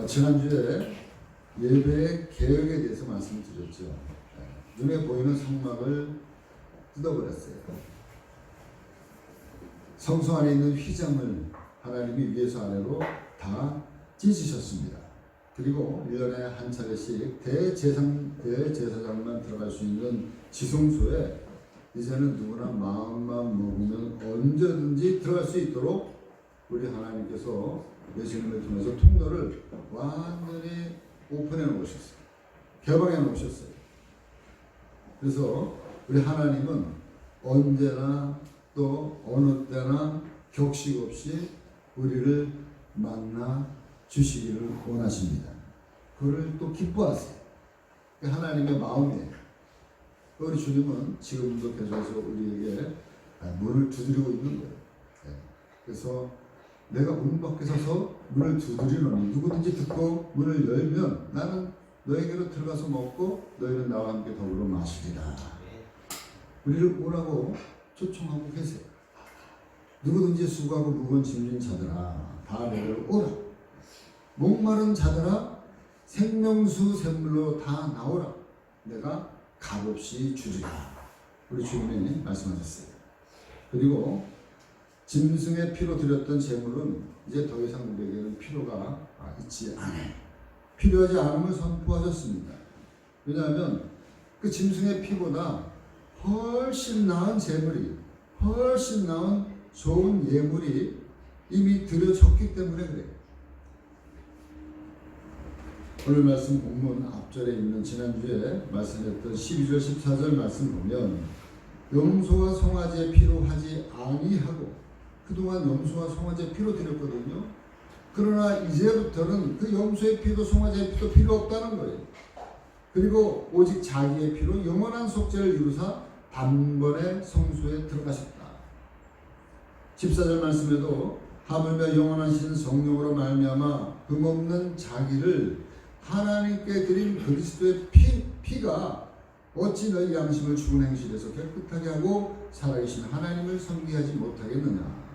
지난주에 예배의 개혁에 대해서 말씀을 드렸죠. 눈에 보이는 성막을 뜯어버렸어요. 성소 안에 있는 휘장을 하나님이 위에서 아래로 다 찢으셨습니다. 그리고 1년에 한 차례씩 대제사장만 들어갈 수 있는 지성소에 이제는 누구나 마음만 먹으면 언제든지 들어갈 수 있도록 우리 하나님께서 예수님을 통해서 통로를 완전히 오픈해 놓으셨어요. 개방해 놓으셨어요. 그래서 우리 하나님은 언제나 또 어느 때나 격식 없이 우리를 만나 주시기를 원하십니다. 그걸 또 기뻐하세요. 하나님의 마음이에요. 우리 주님은 지금도 계속해서 우리에게 문을 두드리고 있는 거예요. 그래서 내가 문 밖에 서서 문을 두드리노니 누구든지 듣고 문을 열면 나는 너에게로 들어가서 먹고 너희는 나와 함께 더불어 마시리라. 우리를 오라고 초청하고 계세요. 누구든지 수고하고 무거운 짐진 자들아 다 내게로 오라. 목마른 자들아 생명수 샘물로 다 나오라. 내가 값없이 주리라. 우리 주님이 말씀하셨어요. 그리고 짐승의 피로 드렸던 제물은 이제 더 이상 우리에게는 필요가 있지 않아요. 필요하지 않음을 선포하셨습니다. 왜냐하면 그 짐승의 피보다 훨씬 나은 제물이, 훨씬 나은 좋은 예물이 이미 드려졌기 때문에 그래요. 오늘 말씀 본문 앞절에 있는 지난주에 말씀했던 12절 14절 말씀 보면 염소와 송아지의 피로 하지 아니하고 그동안 염소와 송아지의 피로 드렸거든요. 그러나 이제부터는 그 염소의 피도 송아지의 피도 필요 없다는 거예요. 그리고 오직 자기의 피로 영원한 속죄를 이루사 단번에 성소에 들어가셨다. 14절 말씀에도 하물며 영원하신 성령으로 말미암아 흠없는 자기를 하나님께 드린 그리스도의 피가 어찌 너희 양심을 죽은 행실에서 깨끗하게 하고 살아계신 하나님을 섬기게 하지 못하겠느냐.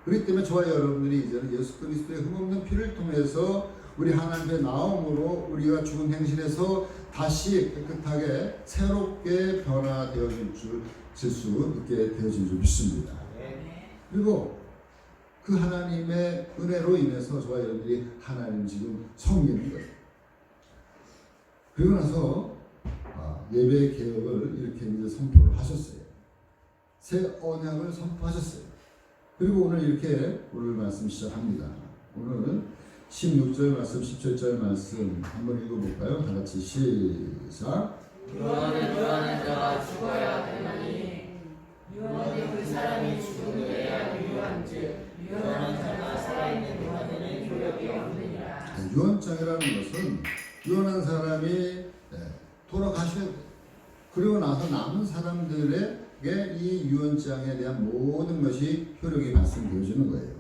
그렇기 때문에 저와 여러분들이 이제는 예수 그리스도의 흠없는 피를 통해서 우리 하나님께 나옴으로 우리가 죽은 행실에서 다시 깨끗하게 새롭게 변화되어질 수 있게 되어진 줄 믿습니다. 그리고 그 하나님의 은혜로 인해서 저와 여러분들이 하나님 지금 섬기는 거예요. 그리고 나서 예배 개혁을 이렇게 이제 선포를 하셨어요. 새 언약을 선포하셨어요. 그리고 오늘 이렇게 오늘 말씀 시작합니다. 오늘 16절 말씀, 17절 말씀 한번 읽어볼까요? 다 같이 시작. 유언은 자가 죽어야 되나니 유언이 그 사람이 죽음이야 유언즉 유언한 자가 살아있는 동안에는 효력이 없느니라. 유언장이라는 것은 유언한 사람이 돌아가셔야 돼요. 그리고 나서 남은 사람들에게 이 유언장에 대한 모든 것이 효력이 발생되어지는 거예요.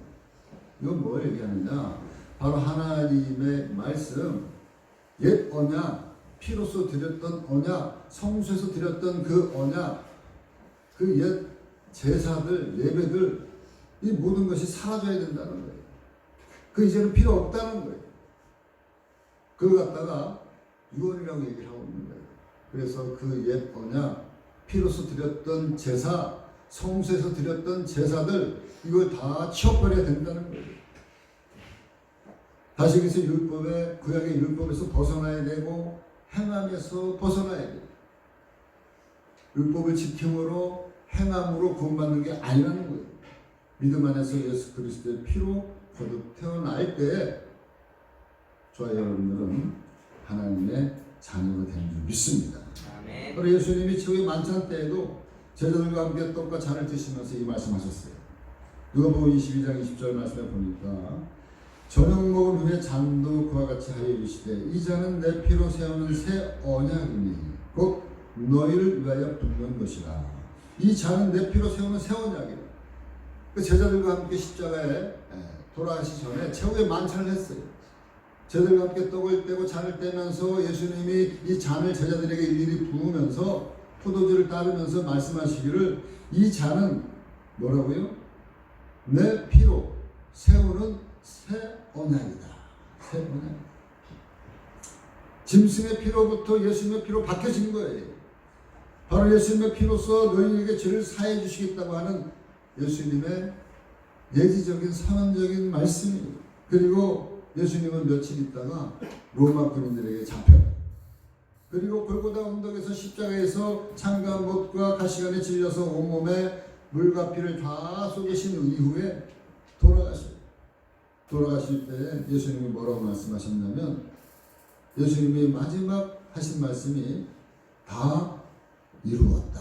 이건 뭘 얘기하느냐? 바로 하나님의 말씀, 옛 언약, 피로서 드렸던 언약, 성소에서 드렸던 그 언약, 그 옛 제사들, 예배들, 이 모든 것이 사라져야 된다는 거예요. 그 이제는 필요 없다는 거예요. 그걸 갖다가 유언이라고 얘기를 하고 있는 거예요. 그래서 그 옛 언약, 피로서 드렸던 제사, 성소에서 드렸던 제사들, 이걸 다 치워버려야 된다는 거예요. 다시 그래서 율법의, 구약의 율법에서 벗어나야 되고 행함에서 벗어나야 돼요. 율법을 지킴으로 행함으로 구원받는 게 아니라는 거예요. 믿음 안에서 예수 그리스도의 피로 거듭 태어날 때 저와 여러분들은 하나님의 자녀가 되는 줄 믿습니다. 그리고 예수님이 최후의 만찬 때에도 제자들과 함께 떡과 잔을 드시면서 이 말씀하셨어요. 누가복음 22장 20절 말씀에 보니까 저녁 먹은 후에 잔도 그와 같이 하여 이르시되 이 잔은 내 피로 세우는 새 언약이니 곧 너희를 위하여 붓는 것이라. 이 잔은 내 피로 세우는 새 언약이라. 그 제자들과 함께 십자가에 돌아가시 전에 최후의 만찬을 했어요. 제자들과 함께 떡을 떼고 잔을 떼면서 예수님이 이 잔을 제자들에게 일일이 부으면서 포도주를 따르면서 말씀하시기를 이 잔은 뭐라고요? 내 피로 세우는 새 언약이다. 새 언약. 짐승의 피로부터 예수님의 피로 바뀌어진 거예요. 바로 예수님의 피로서 너희에게 죄를 사해 주시겠다고 하는 예수님의 예지적인 선언적인 말씀이에요. 그리고 예수님은 며칠 있다가 로마 군인들에게 잡혀, 그리고 골고다 언덕에서 십자가에서 창과 못과 가시관에 질려서 온몸에 물과 피를 다 쏟으신 이후에 돌아가실 때 예수님이 뭐라고 말씀하셨냐면, 예수님이 마지막 하신 말씀이 다 이루었다.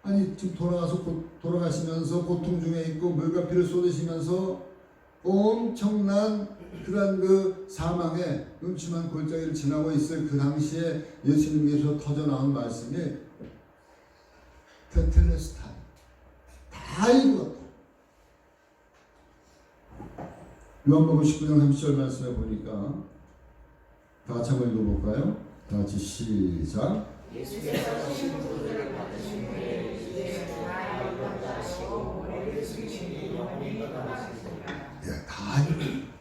아니 지금 돌아가시면서 고통 중에 있고 물과 피를 쏟으시면서 엄청난 그런 그 사망의 음침한 골짜기를 지나고 있을 그 당시에 예수님께서 터져나온 말씀이 테텔레스타이, 다 이루었다. 요한복음 19장 30절 말씀에 보니까 다 같이 한번 읽어볼까요? 다 같이 시작. 예수께서 신부들을 받으신 후에 이제 다 이루었다 하시고 머리를 숙이시니 영원히 떠나셨습니다. 예, 다 이뤘다.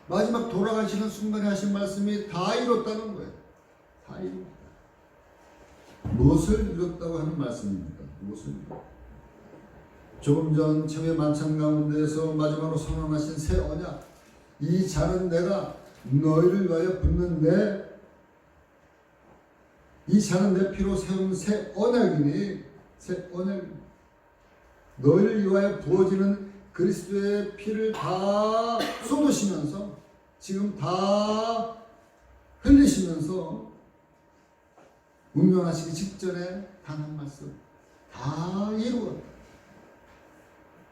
마지막 돌아가시는 순간에 하신 말씀이 다 이뤘다는 거예요. 다 이뤘다. 무엇을 이뤘다고 하는 말씀입니까? 무엇을 이뤘다. 조금 전 최후의 만찬 가운데에서 마지막으로 선언하신 새 언약. 이 잔은 내가 너희를 위하여 붓는 이 잔은 내 피로 세운 새 언약이니, 새 언약. 너희를 위하여 부어지는 그리스도의 피를 다 쏟으시면서, 지금 다 흘리시면서 운명하시기 직전에 단 한 말씀, 다 이루었다.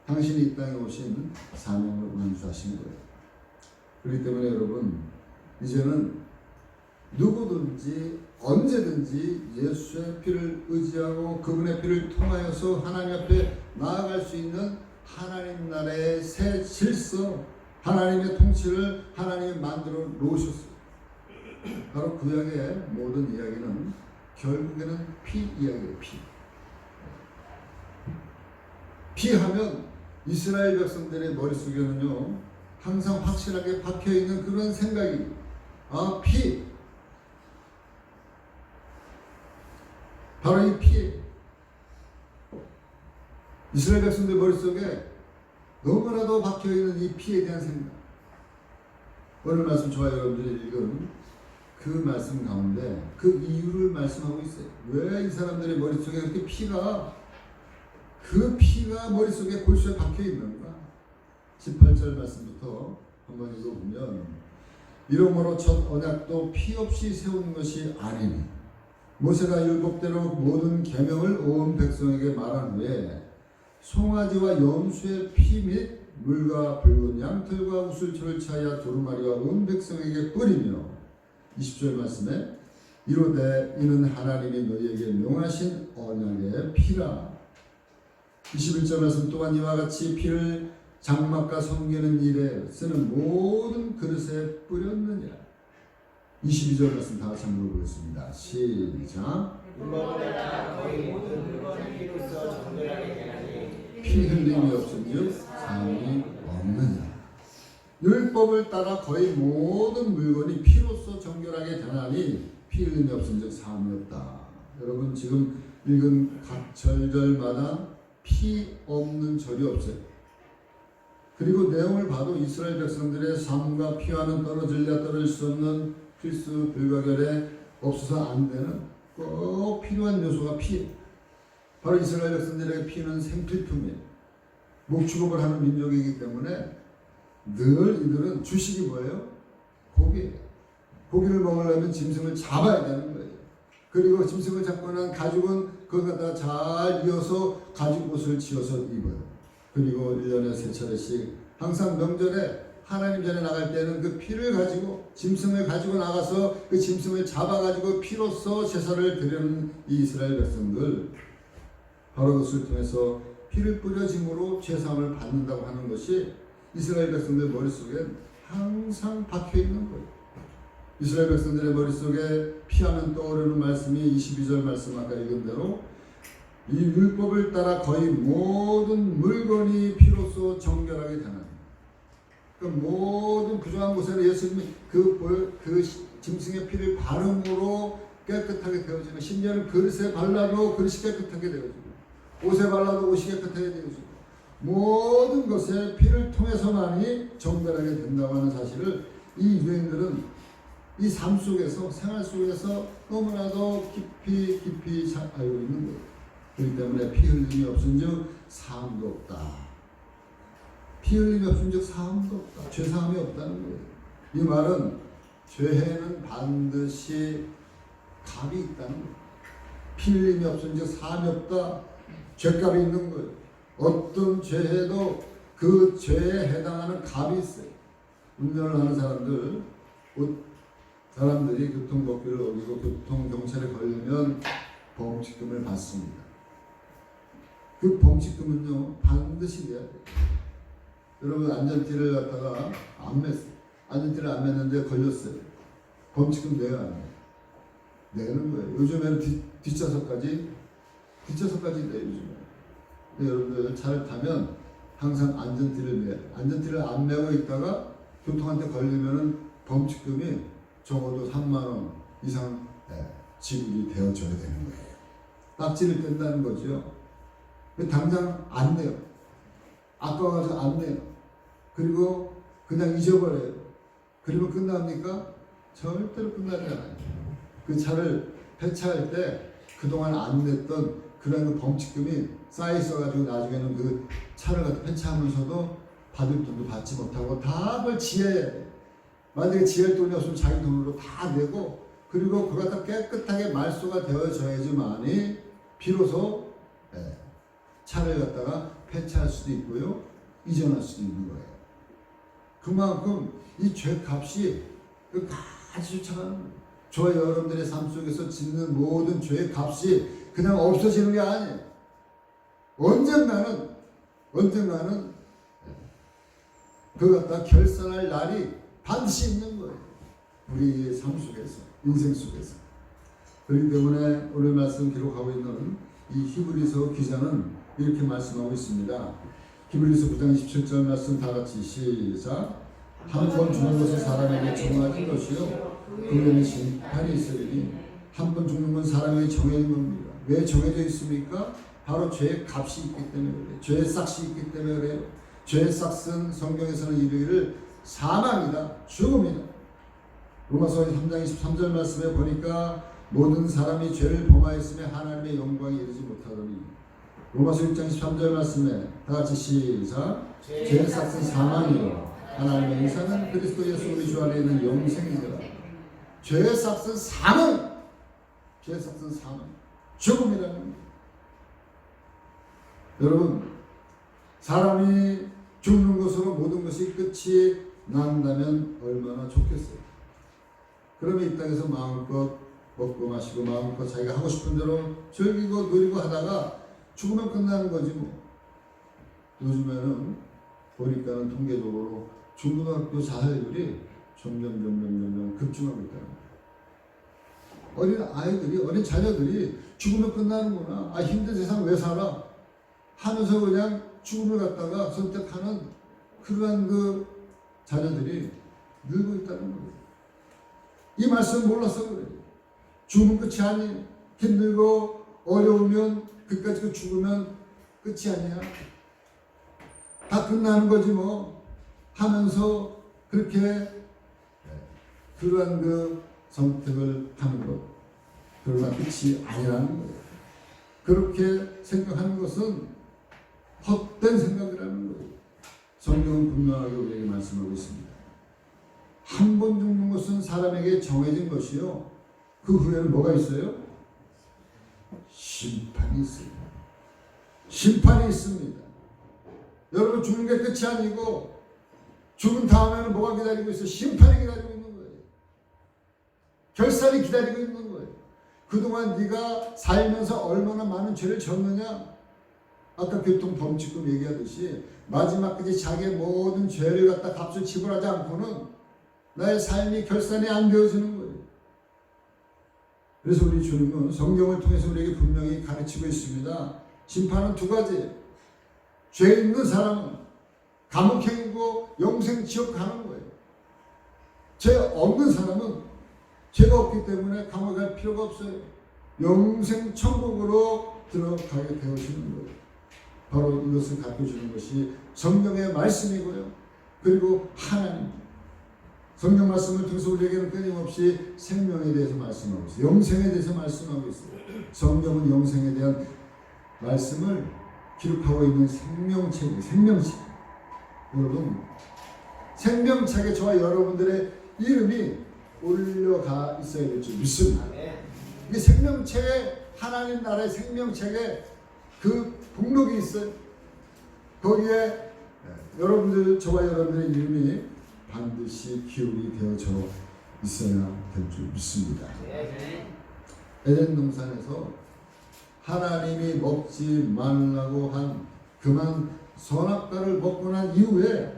당신이 이 땅에 오신 사명을 완수하신 거예요. 그렇기 때문에 여러분, 이제는 누구든지 언제든지 예수의 피를 의지하고 그분의 피를 통하여서 하나님 앞에 나아갈 수 있는 하나님 나라의 새 질서, 하나님의 통치를 하나님이 만들어 놓으셨어요. 바로 구약의 모든 이야기는 결국에는 피 이야기예요. 피하면 이스라엘 백성들의 머릿속에는요 항상 확실하게 박혀있는 그런 생각이, 피, 바로 이 피, 이스라엘 백성들 머릿속에 너무나도 박혀있는 이 피에 대한 생각. 오늘 말씀 저와 여러분들이 읽은 그 말씀 가운데 그 이유를 말씀하고 있어요. 왜 이 사람들의 머릿속에 그렇게 그 피가 머릿속에 골수에 박혀있는가? 18절 말씀부터 한번 읽어보면, 이러므로 첫 언약도 피 없이 세운 것이 아니니 모세가 율법대로 모든 계명을 온 백성에게 말한 후에 송아지와 염소의 피 및 물과 붉은 양털과 우슬초를 차야 두루마리와 온 백성에게 뿌리며, 20절 말씀에 이르되 이는 하나님이 너희에게 명하신 언약의 피라. 21절 말씀 또한 이와 같이 피를 장막과 섬기는 일에 쓰는 모든 그릇에 뿌렸느니라. 22절 말씀 다 같이 한번 보겠습니다. 시작. 율법에 따라 거의 모든 물건이 피로써 정결하게 되나니 피 흘림이 없은즉 사함이 없느니라. 율법을 따라 거의 모든 물건이 피로써 정결하게 되나니 피 흘림이 없은즉 사함이 없다. 여러분 지금 읽은 각 절절마다 피 없는 절이 없어요. 그리고 내용을 봐도 이스라엘 백성들의 삶과 피와는 떨어질 수 없는 필수 불가결에 없어서 안 되는 꼭 필요한 요소가 피예요. 바로 이스라엘 백성들의 피는 생필품이에요. 목축업을 하는 민족이기 때문에 늘 이들은 주식이 뭐예요? 고기예요. 고기를 먹으려면 짐승을 잡아야 되는 거예요. 그리고 짐승을 잡고 난 가죽은 그거다 잘 이어서 가죽 옷을 지어서 입어요. 그리고 1년에 3차례씩 항상 명절에 하나님 전에 나갈 때는 그 피를 가지고 짐승을 가지고 나가서 그 짐승을 잡아가지고 피로써 제사를 드리는 이 이스라엘 백성들, 바로 그것을 통해서 피를 뿌려짐으로 제사함을 받는다고 하는 것이 이스라엘 백성들 머릿속에 항상 박혀있는 거예요. 이스라엘 백성들의 머릿속에 피하면 떠오르는 말씀이 22절 말씀 아까 읽은 대로 이 율법을 따라 거의 모든 물건이 피로써 정결하게 되는, 그 모든 부정한 곳에 예수님이 그 짐승의 피를 바름으로 깨끗하게 되어지고, 심지어는 그릇에 발라도 그릇이 깨끗하게 되어지고, 옷에 발라도 옷이 깨끗하게 되어지고, 모든 것에 피를 통해서만이 정결하게 된다고 하는 사실을 이 유대인들은 이 삶 속에서, 생활 속에서 너무나도 깊이 잘 알고 있는 거예요. 그렇기 때문에 피 흘림이 없은즉 사함도 없다. 피 흘림이 없은즉 사함도 없다. 죄사함이 없다는 거예요. 이 말은 죄에는 반드시 값이 있다는 거예요. 피 흘림이 없은즉 사함이 없다. 죄값이 있는 거예요. 어떤 죄에도 그 죄에 해당하는 값이 있어요. 운전을 하는 사람들이 교통법규를 어기고 교통경찰에 걸리면 범칙금을 받습니다. 그 범칙금은요 반드시 내야 돼요. 여러분 안전띠를 갖다가 안 맸어요. 안전띠를 안 맸는데 걸렸어요. 범칙금 내야 안 해요. 내는 거예요. 요즘에는 뒷좌석까지 내요. 요즘에. 근데 여러분들 차를 타면 항상 안전띠를 매요. 안전띠를 안 매고 있다가 교통한테 걸리면은 범칙금이 적어도 3만 원 이상 지급이 되어줘야 되는 거예요. 딱지를 뗀다는 거죠. 당장 안 내요. 아까워서 안 내요. 그리고 그냥 잊어버려요. 그러면 끝납니까? 절대로 끝나지 않아요. 그 차를 폐차할 때 그동안 안 냈던 그런 그 범칙금이 쌓여 있어가지고 나중에는 그 차를 갖다 폐차하면서도 받을 돈도 받지 못하고 다 그걸 지혜해야 돼. 만약에 지혜할 돈이 없으면 자기 돈으로 다 내고, 그리고 그걸 다 깨끗하게 말소가 되어져야지만이 비로소 차를 갖다가 폐차할 수도 있고요, 이전할 수도 있는 거예요. 그만큼 이 죄값이 아주 참 저와 여러분들의 삶 속에서 짓는 모든 죄의 값이 그냥 없어지는 게 아니에요. 언젠가는 그걸 갖다 결산할 날이 반드시 있는 거예요. 우리의 삶 속에서, 인생 속에서. 그렇기 때문에 오늘 말씀 기록하고 있는 이 히브리서 기자는 이렇게 말씀하고 있습니다. 히브리서 9장 27절 말씀 다 같이 시작. 한 번 죽는 것은 사람에게 정해진 것이요 그 후에는 심판이 있으리니 한 번 죽는 건 사람에게 정해진 겁니다. 왜 정해져 있습니까? 바로 죄의 값이 있기 때문에 그래요. 죄의 싹이 있기 때문에 그래요. 죄의 싹은 성경에서는 이르기를 사망이다, 죽음이다. 로마서 3장 23절 말씀에 보니까 모든 사람이 죄를 범하였으며 하나님의 영광에 이르지 못하더니, 로마서 6장 13절 말씀에 다 같이 시작. 죄의 싹은 사망이요 하나님의 의사는 그리스도 예수 우리 주 안에 있는 영생이니라. 죄의 싹은 사망, 죄의 싹은 사망, 죽음이라는 겁니다. 여러분, 사람이 죽는 것으로 모든 것이 끝이 난다면 얼마나 좋겠어요. 그러면 이 땅에서 마음껏 먹고 마시고 마음껏 자기가 하고 싶은 대로 즐기고 누리고 하다가 죽으면 끝나는 거지 뭐. 요즘에는 보니까는 통계적으로 중고등학교 자살률이 점점 급증하고 있다는 거예요. 어린 아이들이, 어린 자녀들이 죽으면 끝나는구나, 힘든 세상 왜 살아 하면서 그냥 죽음을 갖다가 선택하는 그러한 그 자녀들이 늘고 있다는 거예요. 이 말씀 몰라서 그래요. 죽으면 끝이 아니에요. 힘들고 어려우면 그까지 죽으면 끝이 아니야. 다 끝나는 거지 뭐 하면서 그렇게 그러한 그 선택을 하는 것, 그러나 끝이 아니라는 거예요. 그렇게 생각하는 것은 헛된 생각이라는 거예요. 성경은 분명하게 우리에게 말씀하고 있습니다. 한 번 죽는 것은 사람에게 정해진 것이요 그 후에는 뭐가 있어요? 심판이 있습니다. 심판이 있습니다. 여러분, 죽는 게 끝이 아니고 죽은 다음에는 뭐가 기다리고 있어요? 심판이 기다리고 있는 거예요. 결산이 기다리고 있는 거예요. 그동안 네가 살면서 얼마나 많은 죄를 졌느냐? 아까 교통범칙금 얘기하듯이 마지막까지 자기의 모든 죄를 갖다 값을 지불하지 않고는 나의 삶이 결산이 안 되어지는 거예요. 그래서 우리 주님은 성경을 통해서 우리에게 분명히 가르치고 있습니다. 심판은 두 가지. 죄 있는 사람은 감옥행이고 영생 지옥 가는 거예요. 죄 없는 사람은 죄가 없기 때문에 감옥에 갈 필요가 없어요. 영생 천국으로 들어가게 되어지는 거예요. 바로 이것을 가르쳐주는 것이 성경의 말씀이고요. 그리고 하나님 성경 말씀을 통해서 우리에게는 끊임없이 생명에 대해서 말씀하고 있어요. 영생에 대해서 말씀하고 있어요. 성경은 영생에 대한 말씀을 기록하고 있는 생명책이에요. 생명책. 여러분 생명책에 저와 여러분들의 이름이 올려가 있어야 될 줄 믿습니다. 이 생명책에 하나님 나라의 생명책에 그 목록이 있어요. 거기에 여러분들 저와 여러분들의 이름이 반드시 기록이 되어져 있어야 될 줄 믿습니다. 에덴 동산에서 하나님이 먹지 말라고 한 그만 선악과를 먹고 난 이후에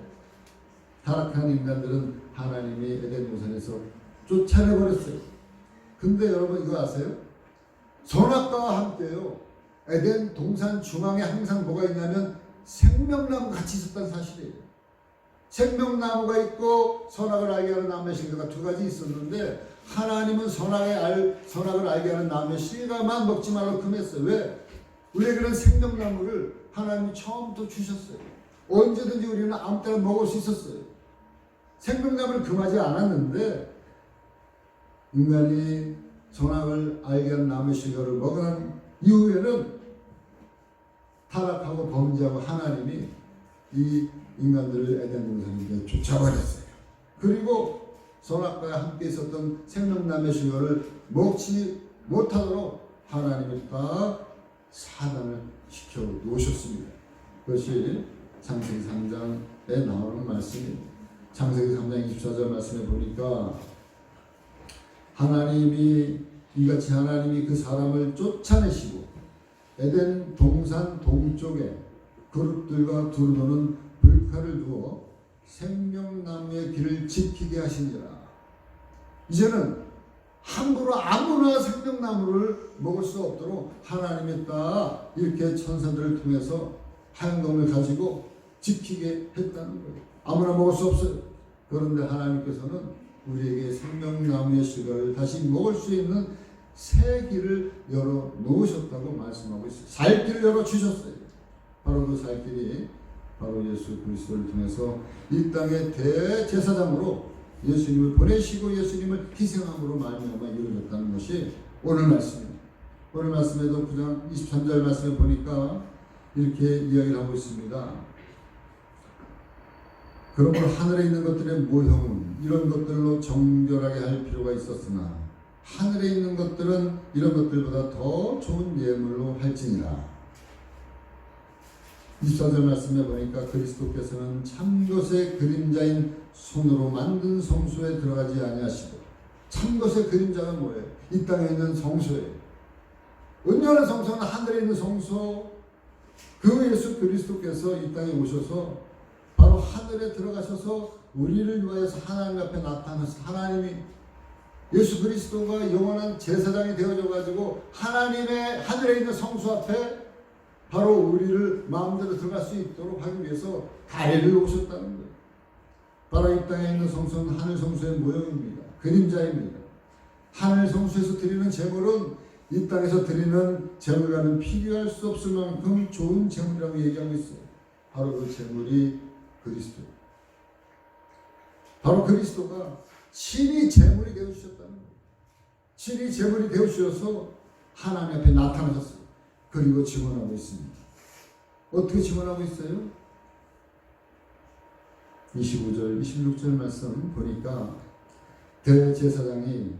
타락한 인간들은 하나님이 에덴 동산에서 쫓아내버렸어요. 근데 여러분 이거 아세요? 선악과와 함께요. 에덴 동산 중앙에 항상 뭐가 있냐면 생명나무 같이 있었다는 사실이에요. 생명나무가 있고 선악을 알게 하는 나무의 실과가 두 가지 있었는데 하나님은 선악을 알게 하는 나무의 실과만 먹지 말라고 금했어요. 왜? 우리에게는 생명나무를 하나님이 처음부터 주셨어요. 언제든지 우리는 아무 때나 먹을 수 있었어요. 생명나무를 금하지 않았는데 인간이 선악을 알게 하는 나무의 실과를 먹은 이후에는 타락하고 범죄하고 하나님이 이 인간들을 에덴 동산에 쫓아버렸어요. 그리고 선악과와 함께 있었던 생명나무의 실과를 먹지 못하도록 하나님이 다 사단을 시켜 놓으셨습니다. 그것이 창세기 3장에 나오는 말씀입니다. 창세기 3장 24절 말씀에 보니까 이같이 하나님이 그 사람을 쫓아내시고 에덴 동산 동쪽에 그룹들과 두루노는 불칼을 두어 생명나무의 길을 지키게 하시니라. 이제는 함부로 아무나 생명나무를 먹을 수 없도록 하나님이 딱 이렇게 천사들을 통해서 하얀검을 가지고 지키게 했다는 거예요. 아무나 먹을 수 없어요. 그런데 하나님께서는 우리에게 생명나무의 실과를 다시 먹을 수 있는 새 길을 열어 놓으셨다고 말씀하고 있어요. 살 길을 열어 주셨어요. 바로 그 살 길이 바로 예수 그리스도를 통해서 이 땅의 대제사장으로 예수님을 보내시고 예수님을 희생함으로 말미암아 이루어졌다는 것이 오늘 말씀입니다. 오늘 말씀에도 9장 23절 말씀에 보니까 이렇게 이야기를 하고 있습니다. 그러므로 하늘에 있는 것들의 모형은 이런 것들로 정결하게 할 필요가 있었으나 하늘에 있는 것들은 이런 것들보다 더 좋은 예물로 할지니라. 24절 말씀에 보니까 그리스도께서는 참것의 그림자인 손으로 만든 성소에 들어가지 아니하시고, 참것의 그림자가 뭐예요? 이 땅에 있는 성소예요. 온전한 성소는 하늘에 있는 성소. 그 예수 그리스도께서 이 땅에 오셔서 바로 하늘에 들어가셔서 우리를 위하여서 하나님 앞에 나타나서 하나님이 예수 그리스도가 영원한 제사장이 되어져 가지고 하나님의 하늘에 있는 성소 앞에 바로 우리를 마음대로 들어갈 수 있도록 하기 위해서 다리를 놓으셨다는 거예요. 바로 이 땅에 있는 성소는 하늘 성소의 모형입니다. 그림자입니다. 하늘 성소에서 드리는 제물은 이 땅에서 드리는 제물과는 비교할 수 없을 만큼 좋은 제물이라고 얘기하고 있어요. 바로 그 제물이 그리스도. 바로 그리스도가 친히 제물이 되어주셨다는 거예요. 친히 제물이 되어주셔서 하나님 앞에 나타나셨어요. 그리고 증언하고 있습니다. 어떻게 증언하고 있어요? 25절, 26절 말씀 보니까 대제사장이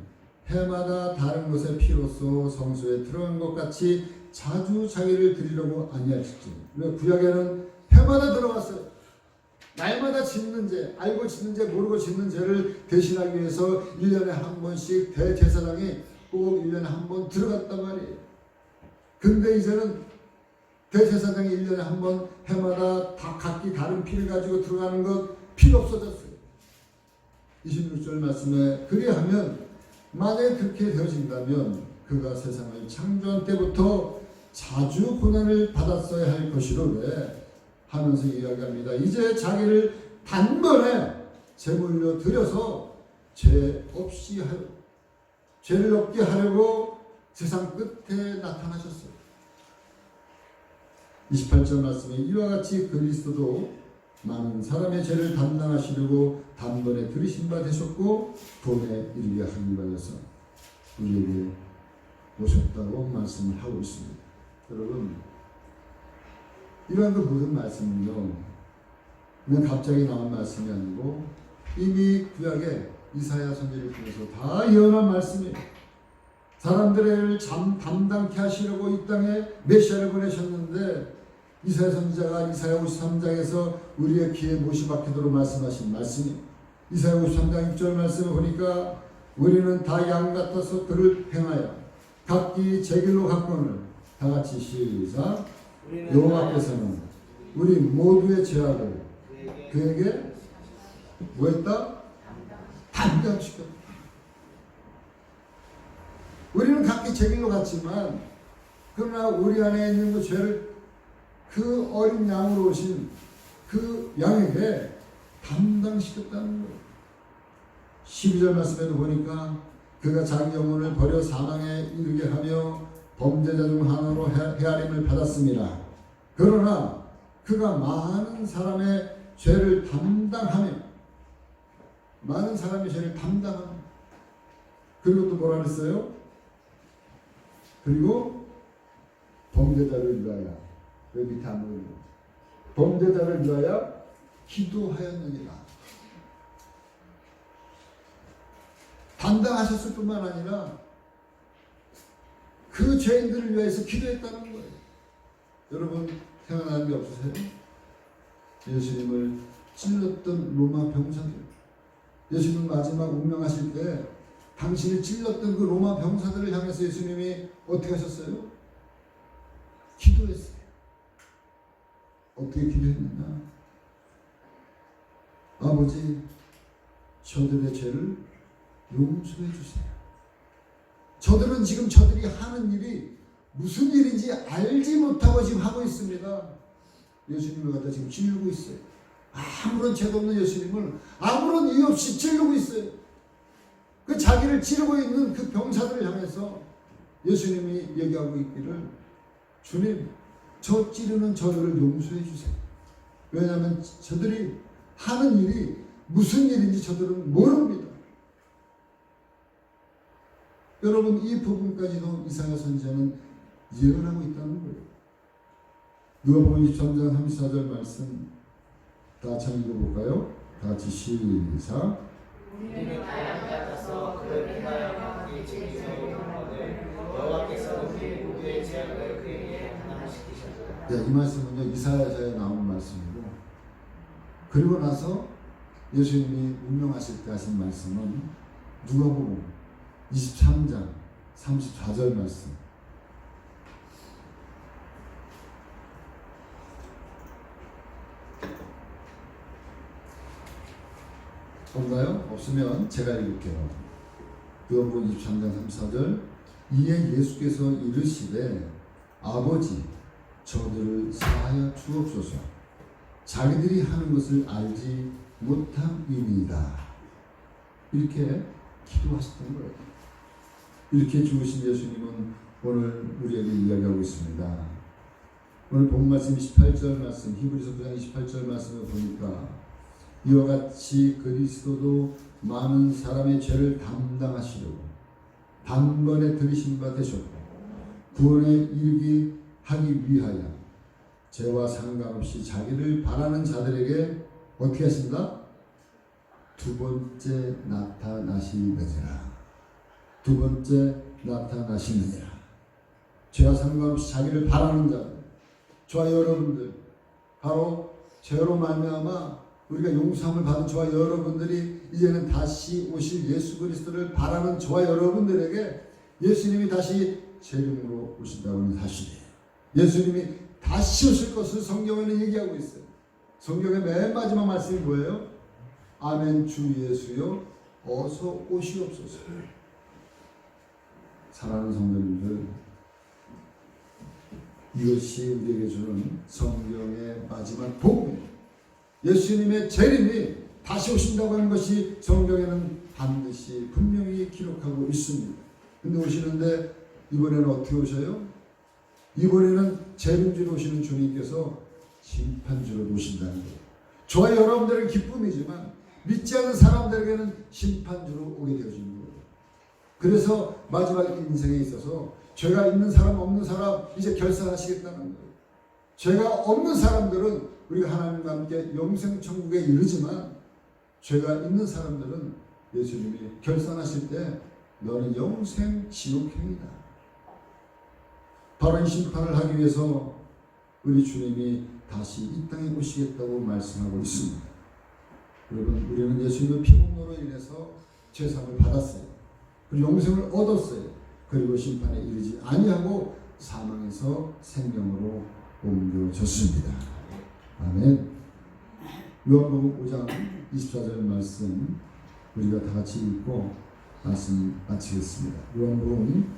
해마다 다른 것의 피로써 성소에 들어간 것 같이 자주 자기를 드리려고 아니하실지. 왜? 구약에는 해마다 들어갔어요. 날마다 짓는 죄, 알고 짓는 죄, 모르고 짓는 죄를 대신하기 위해서 1년에 한 번씩 대제사장이 꼭 1년에 한 번 들어갔단 말이에요. 근데 이제는 대제사장이 1년에 한 번 해마다 다 각기 다른 피를 가지고 들어가는 것 필요 없어졌어요. 26절 말씀에 그리하면 만약에 그렇게 되어진다면 그가 세상을 창조한 때부터 자주 고난을 받았어야 할 것이로되 하면서 이야기합니다. 이제 자기를 단번에 제물로 드려서 죄 없이 죄를 없게 하려고 세상 끝에 나타나셨어요. 28절 말씀에 이와 같이 그리스도도 많은 사람의 죄를 담당하시려고 단번에 들으신 바 되셨고 구원에 이르게 하기 위하여서 우리에게 오셨다고 말씀을 하고 있습니다. 여러분, 이러한 그 모든 말씀은요, 그냥 갑자기 나온 말씀이 아니고 이미 구약에 이사야 선지를 통해서 다 예언한 말씀이에요. 사람들을 담당케 하시려고 이 땅에 메시아를 보내셨는데 이사야 선지자가 이사야 53장에서 우리의 귀에 못이 박히도록 말씀하신 말씀이 이사야 53장 6절 말씀을 보니까 우리는 다 양 같아서 그를 행하여 각기 제 길로 갔거늘 다 같이 시작 여호와께서는 우리 모두의 죄악을 그에게 뭐했다? 담당시켰다. 우리는 각기 제 길로 갔지만 그러나 우리 안에 있는 그 죄를 그 어린 양으로 오신 그 양에게 담당시켰다는 거예요. 12절 말씀에도 보니까 그가 자기 영혼을 버려 사망에 이르게 하며 범죄자 중 하나로 헤아림을 받았습니다. 그러나 그가 많은 사람의 죄를 담당하며 그리고 또 뭐라 그랬어요? 그리고 범죄자를 위하여 여기 밑에 안 보이는 범죄자를 위하여 기도하였느니라. 담당하셨을 뿐만 아니라 그 죄인들을 위해서 기도했다는 거예요. 여러분 생각나는 게 없으세요? 예수님을 찔렀던 로마 병사들, 예수님 마지막 운명하실 때 당신을 찔렀던 그 로마 병사들을 향해서 예수님이 어떻게 하셨어요? 기도했어요. 어떻게 기도했느냐? 아버지, 저들의 죄를 용서해 주세요. 저들은 지금 저들이 하는 일이 무슨 일인지 알지 못하고 지금 하고 있습니다. 예수님을 갖다 지금 찌르고 있어요. 아무런 죄도 없는 예수님을 아무런 이유 없이 찌르고 있어요. 그 자기를 찌르고 있는 그 병사들을 향해서 예수님이 얘기하고 있기를, 주님, 저 찌르는 저들을 용서해 주세요. 왜냐하면 저들이 하는 일이 무슨 일인지 저들은 모릅니다. 여러분, 이 부분까지도 이사야 선지자는 예언하고 있다는 거예요. 누가복음 23장 34절 말씀 다 같이 읽어볼까요? 다 같이 시작. 우리는 다 양 같아서 그를 행하여 각기 책임져 용하되 여호와께서 우리 모두의 죄악을 그에게 담당시키셨다. 네, 이 말씀은요 이사야서에 나오는 말씀이고, 그리고 나서 예수님이 운명하실 때 하신 말씀은 누가복음 23장 34절 말씀. 없나요? 없으면 제가 읽을게요. 누가복음 23장 34절. 이에 예수께서 이르시되 아버지, 저들을 사하여 주옵소서. 자기들이 하는 것을 알지 못함이니이다. 이렇게 기도하셨던 거예요. 이렇게 죽으신 예수님은 오늘 우리에게 이야기하고 있습니다. 오늘 본 말씀 28절 말씀, 히브리서 9장 28절 말씀을 보니까 이와 같이 그리스도도 많은 사람의 죄를 담당하시려고 단번에 들으신 바 되셨고 구원에 이르게 하기 위하여 죄와 상관없이 자기를 바라는 자들에게 어떻게 하신다? 두 번째 나타나시느니라. 두 번째 나타나시느니라. 죄와 상관없이 자기를 바라는 자들, 저와 여러분들, 바로 죄로 말미암아 우리가 용서함을 받은 저와 여러분들이 이제는 다시 오실 예수 그리스도를 바라는 저와 여러분들에게 예수님이 다시 재림으로 오신다고 하는 사실이에요. 예수님이 다시 오실 것을 성경에는 얘기하고 있어요. 성경의 맨 마지막 말씀이 뭐예요? 아멘 주 예수여 어서 오시옵소서. 사랑하는 성도님들, 이것이 우리에게 주는 성경의 마지막 복음입니다. 예수님의 재림이 다시 오신다고 하는 것이 성경에는 반드시 분명히 기록하고 있습니다. 근데 오시는데 이번에는 어떻게 오셔요? 이번에는 재림주로 오시는 주님께서 심판주로 오신다는 거예요. 저와 여러분들은 기쁨이지만 믿지 않는 사람들에게는 심판주로 오게 되어지는 거예요. 그래서 마지막 인생에 있어서 죄가 있는 사람 없는 사람 이제 결산하시겠다는 거예요. 죄가 없는 사람들은 우리가 하나님과 함께 영생 천국에 이르지만 죄가 있는 사람들은 예수님이 결산하실 때 너는 영생 지옥행이다. 바로 이 심판을 하기 위해서 우리 주님이 다시 이 땅에 오시겠다고 말씀하고 있습니다. 여러분, 우리는 예수님의 피공로로 인해서 죄상을 받았어요. 그리고 영생을 얻었어요. 그리고 심판에 이르지 아니하고 사망에서 생명으로 옮겨졌습니다. 아멘. 요한복음 5장 24절 말씀 우리가 다 같이 읽고 말씀 마치겠습니다. 요한복음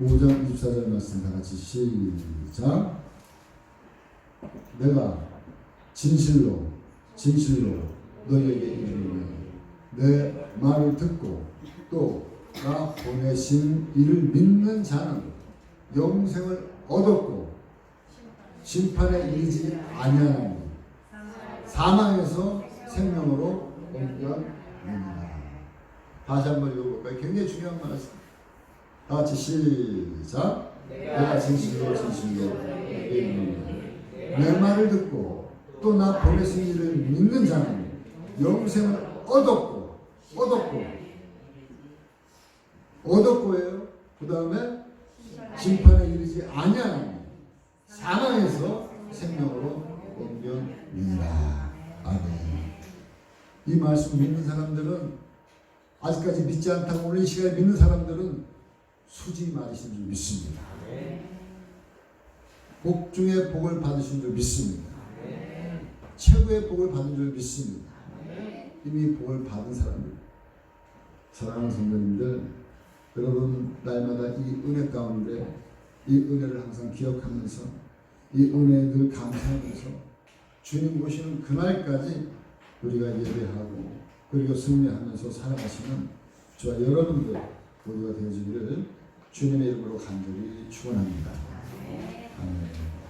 5장 24절 말씀 다 같이 시작. 내가 진실로 너희에게 이르노니 내 말을 듣고 또 나 보내신 이를 믿는 자는 영생을 얻었고 심판에 이르지 아니하나니 사망에서 생명으로 옮겨지느니라. 다시 한번 읽어볼까요? 굉장히 중요한 말씀. 다 같이 시작. 내가 진실로 너희에게 이르노니 내 말을 듣고 또 나 보내신 이를 믿는 자는 영생을 얻었고예요. 그 다음에 심판에 이르지 아니하나니 사망에서 생명으로 옮겨지니라. 아멘. 이 말씀 믿는 사람들은 아직까지 믿지 않다고 오늘 이 시간에 믿는 사람들은 수지 맞으신 줄 믿습니다. 복 중에 복을 받으신 줄 믿습니다. 최고의 복을 받은 줄 믿습니다. 이미 복을 받은 사람들. 사랑하는 성도님들, 여러분 날마다 이 은혜 가운데 이 은혜를 항상 기억하면서 이 은혜에 늘 감사하면서 주님 보시는 그날까지 우리가 예배하고 그리고 승리하면서 살아가시는 저와 여러분들 모두가 되어지기를 주님의 이름으로 간절히 축원합니다. 아멘.